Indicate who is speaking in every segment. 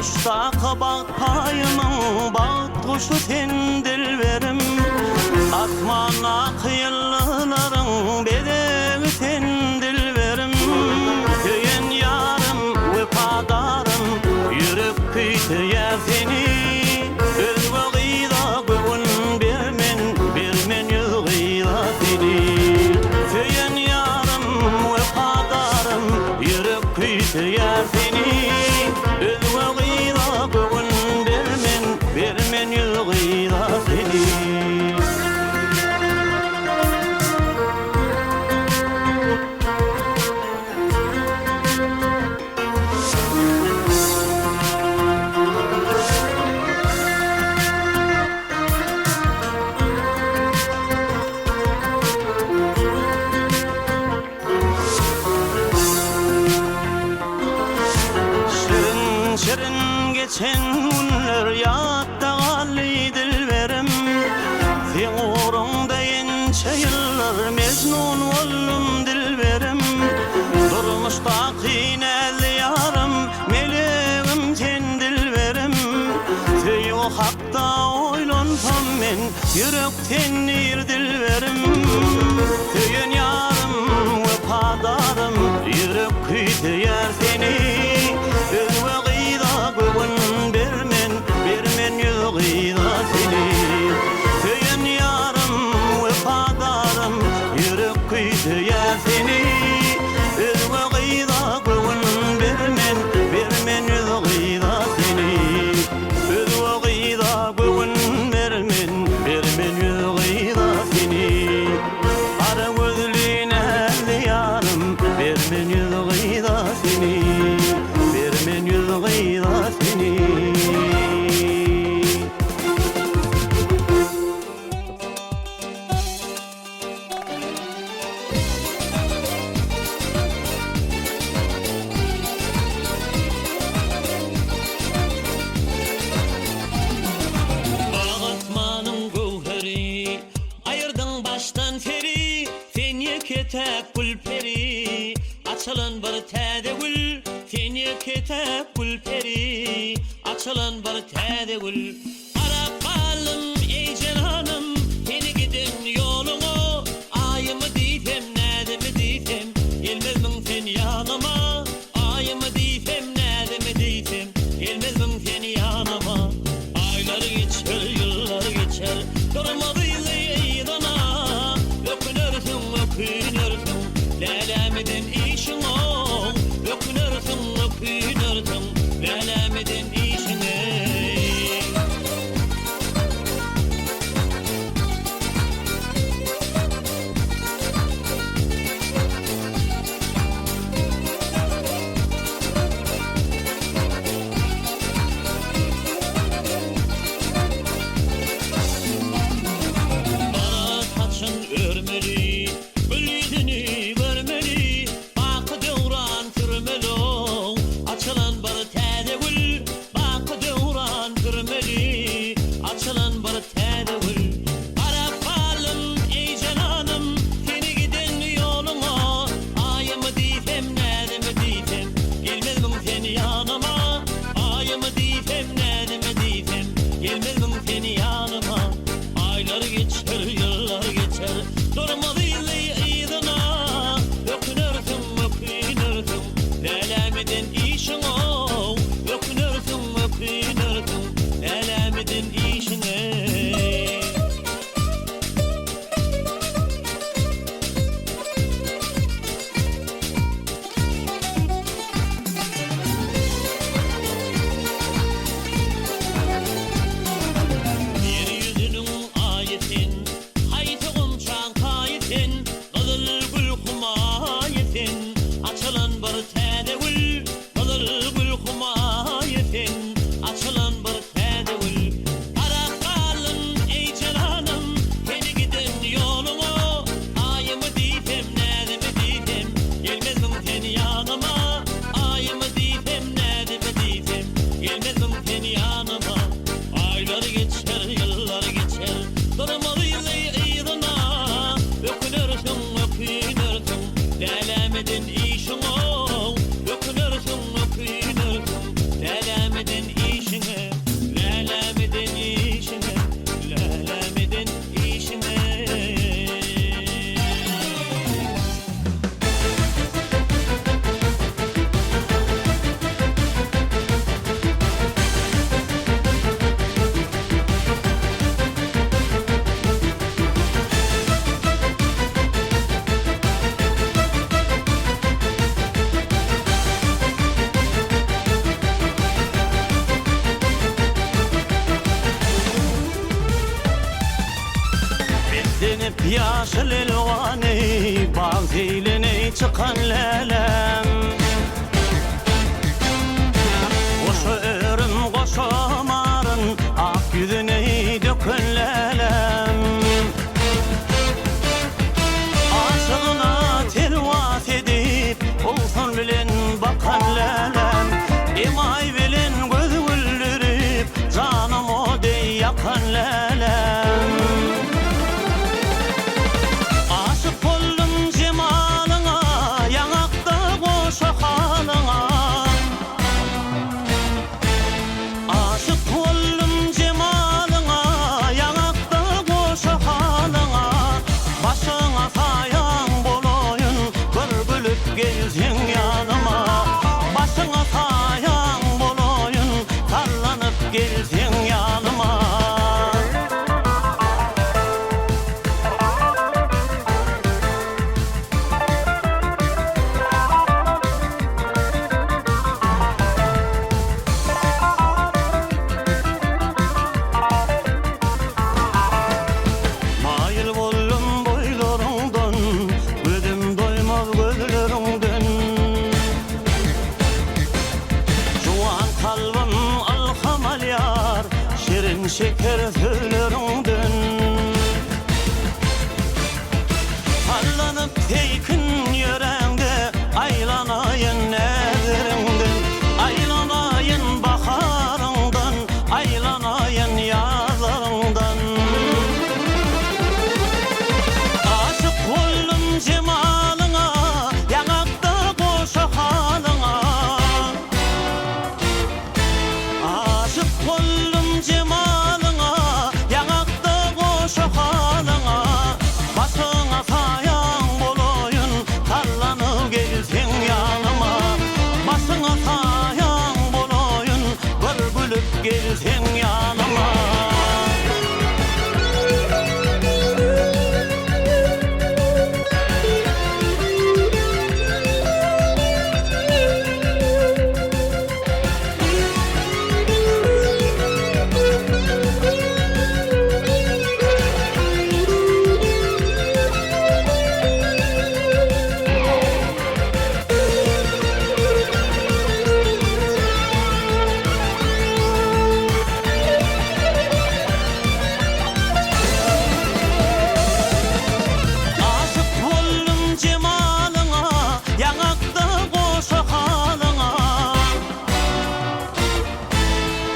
Speaker 1: Durmuşta kabak payımın bağıt kuşu sen dilberim. Atmana kıyılların bedeli sen dilberim. Köyün yarım vefadarım, yürüp kütüye seni. Öz vagıyla göğün bermen yığıyla seni. Köyün yarım vefadarım, yürüp kütüye seni. Öz vagıyla göğün bermen yığıyla seni. Şirin geçen günler yadda kalli dilberim. Sen uğrunda yençe yıllar mecnun oldum dilberim. Durmuşta kıynel yarım meleğim sen dilberim. Tüy o hakta oylansam men yürekten nir dilberim. Tüyün yarım vefadarım, yürek kütüyer seni. Öz vagıyla göğün bermen yığıyla seni. Köyün yarım vefadarım, yürek kütüyer seni. Öz vagıyla göğün bermen yığıyla seni. Öz vagıyla göğün bermen yığıyla seni. Ara gözlüğüne yarım bermen yığıyla seni. Bermen yığıyla seni.
Speaker 2: Bağatmanın gövheri, ayırdın baştan feri. Fenye ketep gülperi, açılan bir täze gül. Fenye ketep gülperi, açılan bir täze gül. Arap kalım ey cananım, seni gidin yolunu. Ayımı diyfem, nädimi diyfem, gelmezmin sen yanıma. Ayımı diyfem, nädimi diyfem, gelmezmin sen yanıma. Aylar geçer, yıllar geçer, durmadı yaydana. Öpünürsün, öpünürsün, lelemedin işin ol. Öpünürsün, öpünürsün, lelemedin işin ol.
Speaker 1: Yaşıl elvani bağ zeylene çıkan lelem Koşu örüm koşu marın ak yüzüne dökün lelem Aşığına telvas edip olsun bilen bakan lelem Emay bilen göz güldürüp canım o dey yakan lelem Aşık oldum cemalına yanakta koşu halına Aşık oldum cemalına yanakta koşu halına Başına sayan bolayın bir gülüp gelsin yanıma Başına sayan bolayın sallanıp gelsin yanıma Mayıl bollum boylarından gözüm doymaz gözlerinden Juan kalbim alhamal yar şirin şeker söylerinden Sallanıp teykin yörende aylanayın nezerinden Aylanayın baharından aylanayın yazlarından Aşık oldum cemalına yanakta koşu halına Aşık oldum cemalına yanakta koşu halına Başına sayan bolayın sallanıp gelsin yanıma Başına sayan bolayın bir gülüp gelsin yanıma Aşık oldum cemalına yanakta koşu halına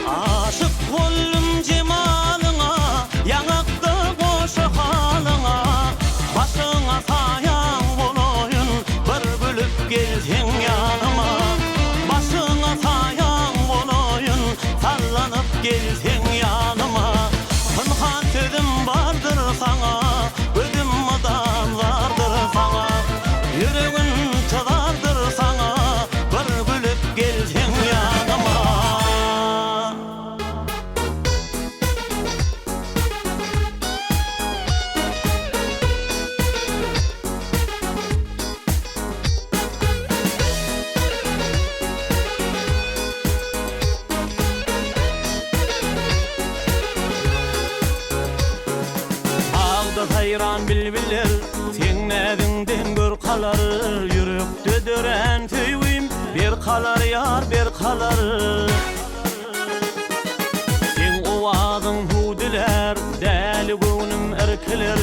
Speaker 1: Aşık oldum cemalına yanakta koşu halına Başına sayan bolayın bir gülüp gelsin yanıma Başına sayan bolayın sallanıp gelsin yanıma Hınhan sözüm vardır sana Gözüm adam vardır sana Yüreğin çılardır sana Bir gülüp gelsin yanıma Ağda hayran bilbiller sen nedinden bir kalar Yürekte dören tüyüm bir kalar yar bir kalar Sen ovadın hudiler däli göwnüm erkiler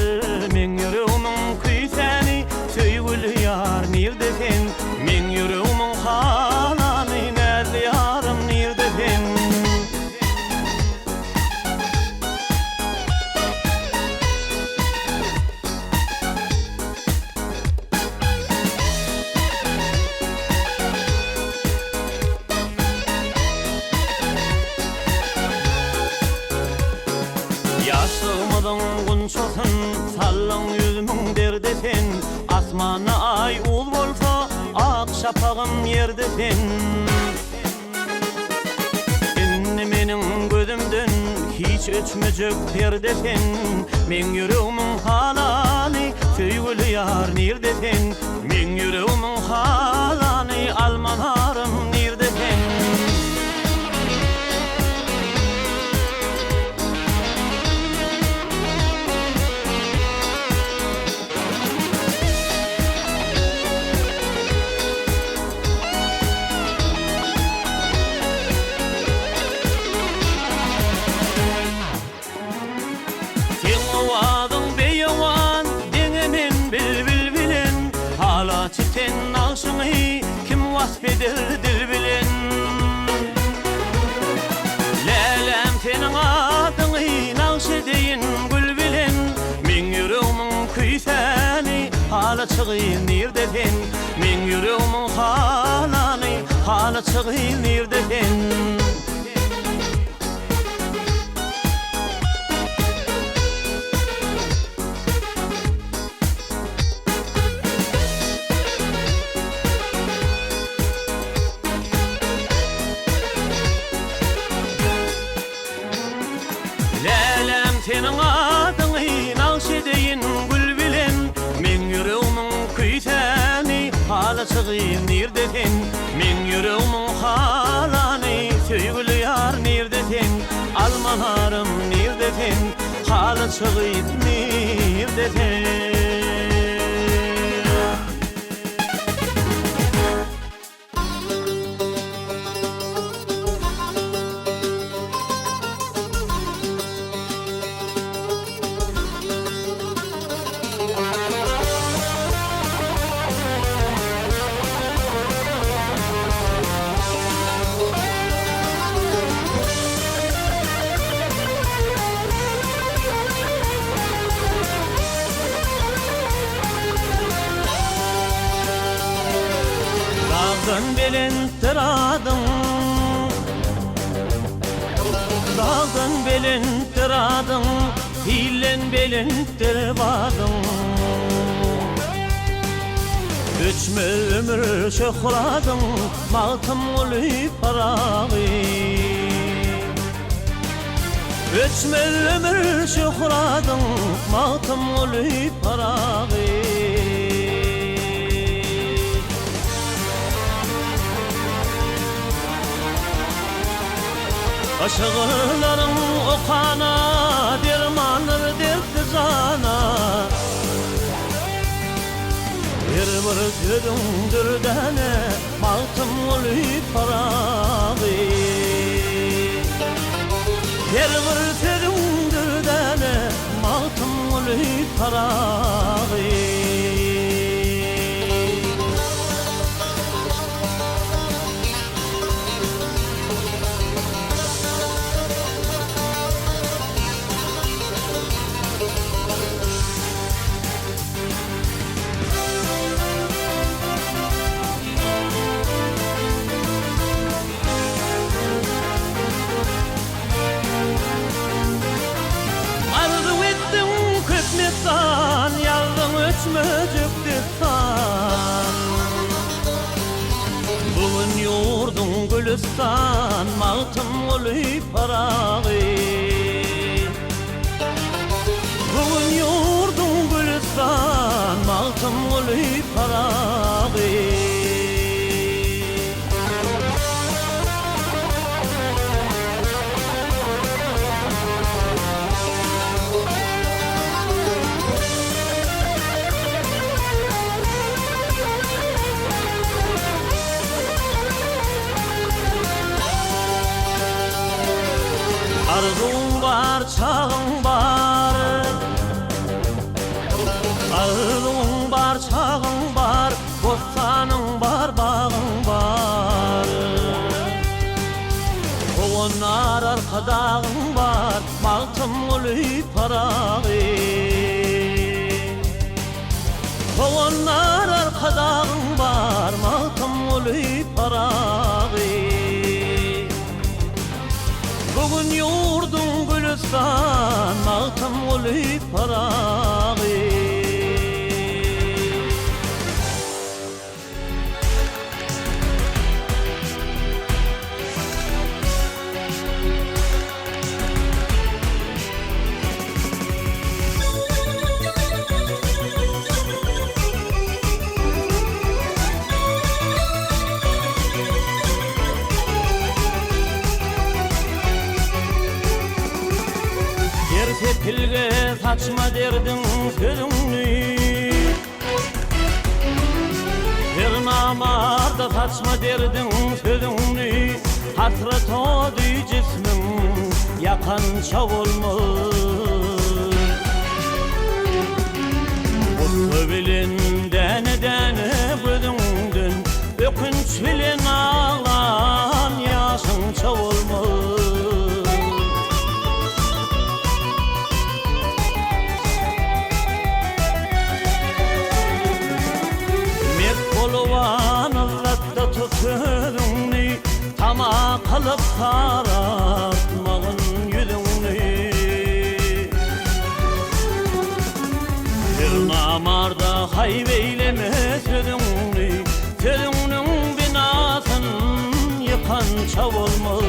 Speaker 1: Men yüreğimin kıysani söýgüli yar nirdesin Men yüreğimin halany näzli yarım nirdesin Yaşlığımızın günçosun sallan yüzümün derdesin Asmana ay ul bolsa ak şapağım yerdesin Inni menin gözümden hiç öçmejek perdesin Men yüreğimin halany söýgüli yar nirdesin Men yüreğimin halany almanarım nirdesin kesbeder dil bilen. Lelem senin adyny nakşedeyin gül bilen. Men yüreğimin küyseni hala çığın nereden? Men yüreğimin halany hala çığın nereden? Lelem senin adyny nakşedeyin gül bilen. Men yüreğimin küyseni hala çığın nereden? Men yüreğimin halany söýgüli yar nereden? Almanarım nereden? Hala çığın nereden? Dağdan belenttir adım, dağdan belenttir adım, hilen belenttir badım. Öçme ömür şöhradım, maltım olup parağı. Öçme ömür şöhradım, maltım olup parağı. Aşıqlarım okana, dermanır dertli cana. Bir sözündür dene, maltım olup parağı. Bir sözündür dene, maltım olup parağı. San yaldım öçmöcük distan. Bugün yurdun gülistan, maltım olup parağı. Bugün yurdun gülistan, maltım olup parağı. Arzum var, çağım var. Arzum var, çağım var. Bostanım var, bağım var. Koğunlar arkadağım var. Maltım olup parağı. Koğunlar arkadağım var. Maltım olup parağı. Bugün yurdun gülistan, maltım olup parağı. Tepilge saçma derdin sözünü, bir namarda saçma derdin sözünü. Hasret oldu cismin yakança olmuş. Bu sövilin dene dene gözünden ökün Gülünç bilen ağlan yaşın çok olmaz. Mek bolwan radda tutulunni tama kalıp karatmağın yüzünni. Bir namarda hayveyleme sözünni, sözünün binasın yıkan çav olmaz.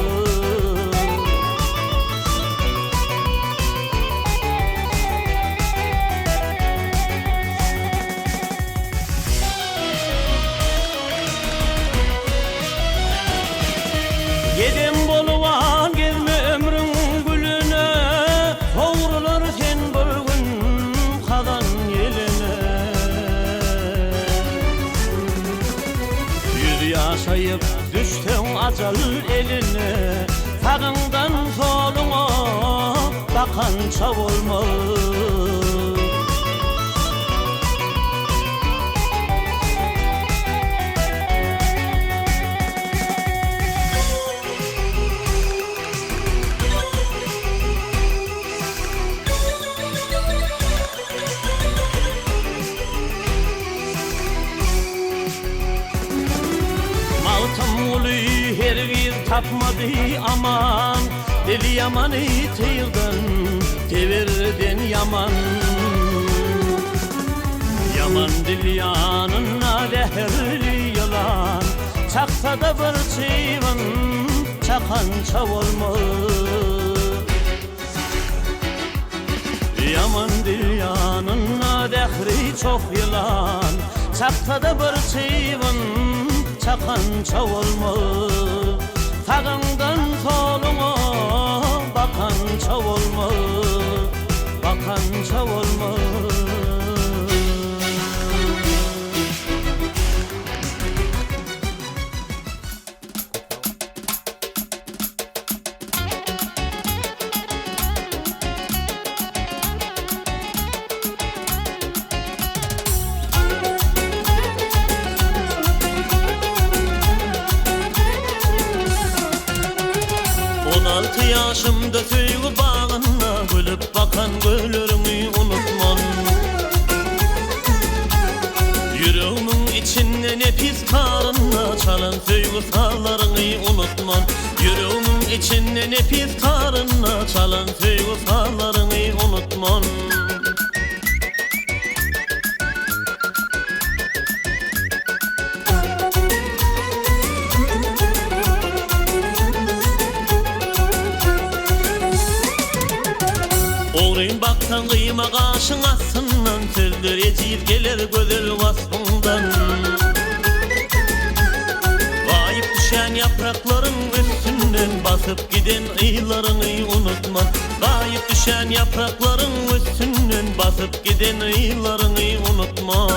Speaker 1: Yedem bolwan gezme ömrün gülüne, soğrulur sen bir gün kazan yeline. Yüz yaşayıp düştün acal eline, sağından soluna bakan çav olmaz. Her bir tapmadı aman, deli yamanı tıyıldan, tevirden yaman. Yaman dil yanına leherli yalan, çaksa da bir çivan, çakan çav olmaz. Yaman dil yanına lehri çok yalan, çaksa da bir çivan, çakan çav olmaz. Sağından soluna bakan çav olmaz, bakan çav olmaz. Altı yaşımda söylü bağına gülüp bakan gülürümü unutmam. Yüreğimin içinde nefis karınla çalan söylü sağlarını unutmam. Yüreğimin içinde nefis karınla çalan söylü sağlarını unutmam. Oğrayın baktan kıyma kaşın aslından, sözler ecir gelir gözel vasfından. Kayıp düşen yaprakların üstünden, basıp giden ıylarını unutma. Kayıp düşen yaprakların üstünden, basıp giden ıylarını unutma.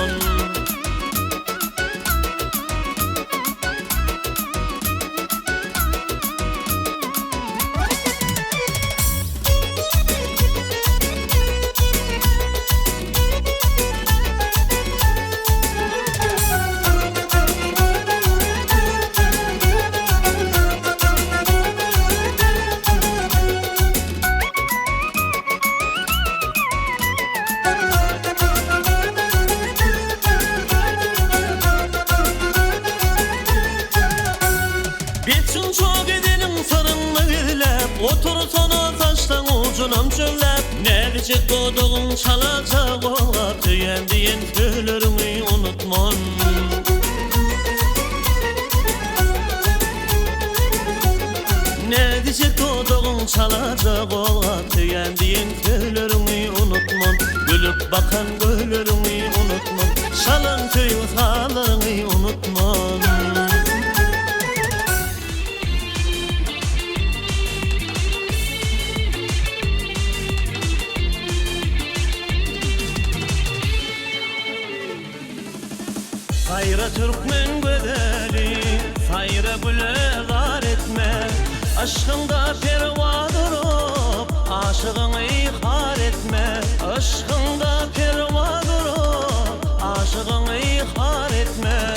Speaker 1: Geçin çok edelim sarınla bilep, otur sana taştan ucunam çöllep. Ne diyecek doğduğun çalacak ola, tüyen diyen söylerimi unutmam. Ne diyecek doğduğun çalacak ola, tüyen diyen söylerimi unutmam. Gülüp bakan güllerimi unutmam, çalan köy sağlarını unutmam. Sayra Türkmen güzeli, sayra bulegar etme. Aşkında pervadır olup, aşığını ihar etme. Aşkında pervadır olup, aşığını ihar etme.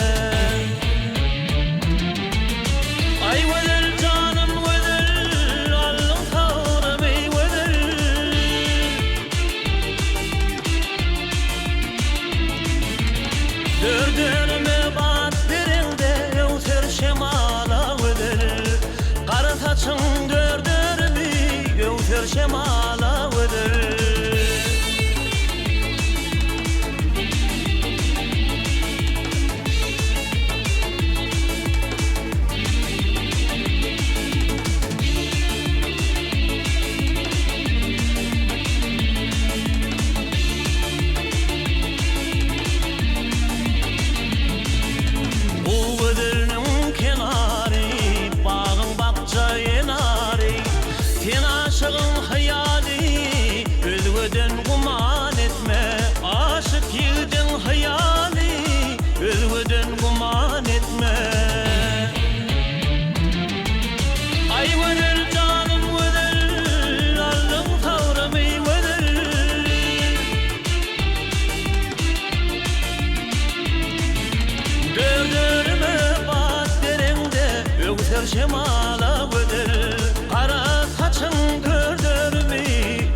Speaker 1: Öter şemala göder Kara saçın dördürmü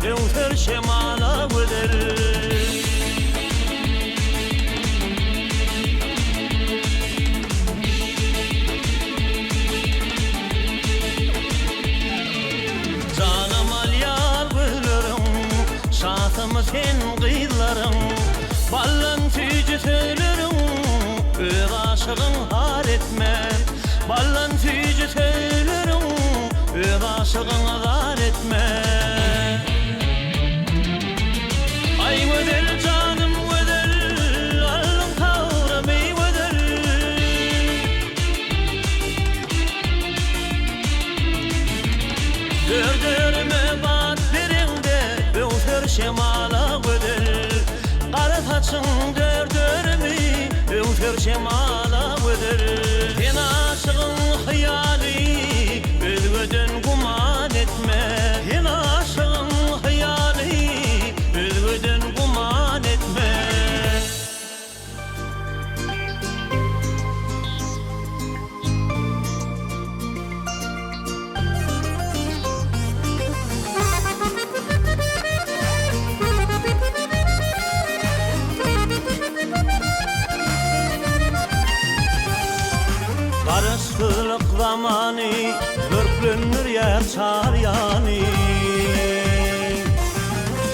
Speaker 1: Öter şemala göder Canım al yar bölürüm Şahtımı sen kıylarım Ballan tücü söylerim Öz aşığın har etmem Ballan tücü söylerim Öz aşığın har etmem Ay gödel canım gödel Allın tavrımı gödel Dördürme bat birinde Öter şemala gödel Kara saçın dördürmü Öter şemala gödel Sen aşığın hayali Özgöden guman etme Sen aşığın hayali Özgöden guman etme Karışkılık zamanı Dörtlünür yer çar yani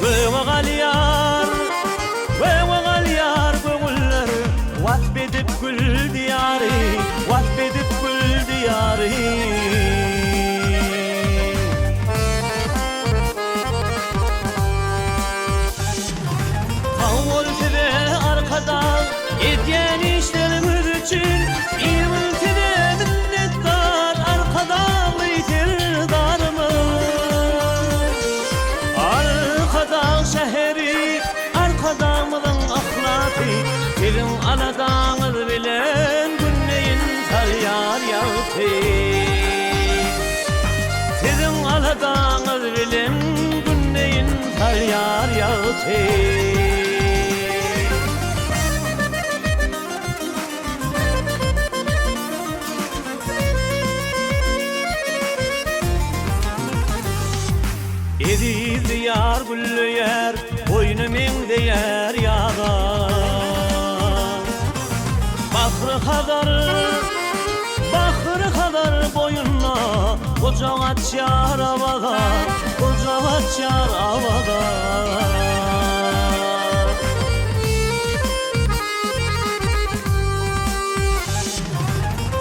Speaker 1: Ve galyar Gönüller Vasbedip gül diyarı Vasbedip gül diyarı Kavul tebe arkada Edyen işlerimiz için İlmin tebe minnettar Arkada yitir darımı Arkada şehri Arkada mılın ahlakı Sevin aladağız bilen Günneyin taryar yağıtı Sevin aladağız bilen Günneyin taryar yağıtı Ediz diyar güllü yer Boynumun değer yağa Bahrı kadar boyunla Koca açar havada Koca açar havada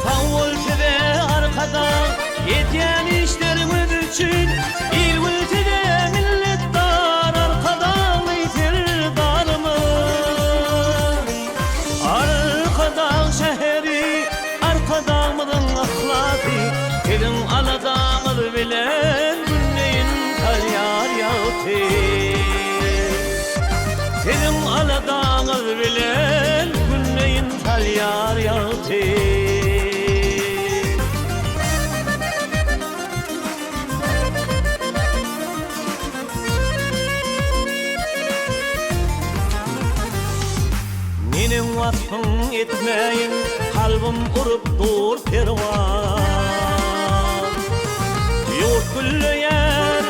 Speaker 1: Tavul tebe arkada Yetyen işlerimiz için İlmül tebe millettar Arkada yitir darımı Arkada şehri Arkada mılın ahlakı Telin aladağız bilen Günneyin taryar yağıtı Telin aladağız bilen Günneyin taryar yağıtı Benim vasfın etmeyin Kalbim urup dur pervan Yurt güllü yer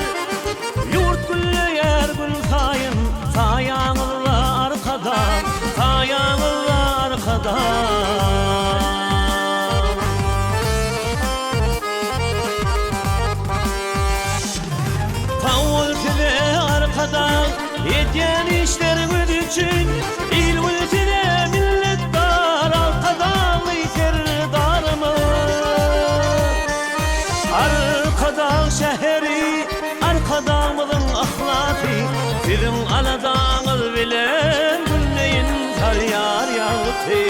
Speaker 1: Gül sayın Sayağınla arkada Sayağınla arkada Tavul tebe arkada Yetyen işlerimiz için İlmül tebe millettar Arkada yitir darımı Arkada şehri Arkada mılın ahlakı Sizin aladağız bilen Günneyin taryar yağıtı